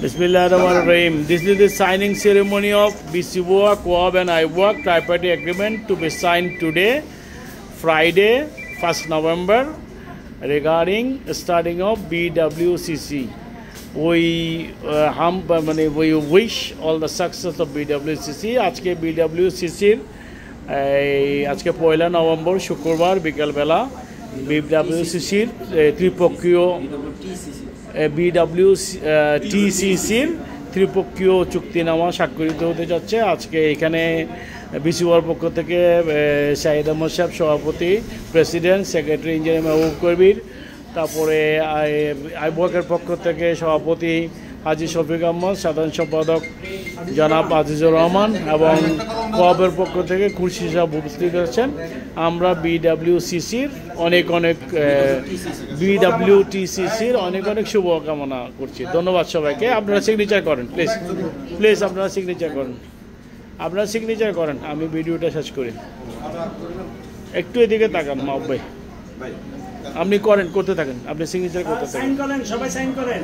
Bismillahirrahmanirrahim. This is the signing ceremony of BCWA, Co-op and IWOC tripartite agreement to be signed today, Friday, 1st November, regarding starting of BWCC. We wish all the success of BWCC. আজকে BWCC আজকে 1 November শুক্রবার বিকালবেলা BWCC ত্রিপক্ষীয় BWTCCর ত্রিপক্ষীয় চুক্তিনামা স্বাক্ষরিত হতে যাচ্ছে। আজকে এখানে বিসিওর পক্ষ থেকে শাহিদ আহমদ সাহেব সভাপতি, প্রেসিডেন্ট, সেক্রেটারি ইঞ্জিনিয়ার মাহবুব কবির, তারপরে আইবকের পক্ষ থেকে সভাপতি হাজি শফিক আহমদ, সাধারণ সম্পাদক জনাব আজিজুর রহমান এবং কোঅপের পক্ষ থেকে খুরশিদ সাহেব উপস্থিত আছেন। আমরা BWCCর অনেক BWTCCর অনেক শুভকামনা করছি। ধন্যবাদ সবাইকে। আপনারা সিগনেচার করেন প্লিজ আপনারা সিগনেচার করেন। আমি ভিডিওটা শেষ করি। একটু এদিকে তাকান মাহবুব ভাই, আপনি করতে থাকেন, আপনি সিগনেচার করতে থাকেন। সবাই সাইন করেন।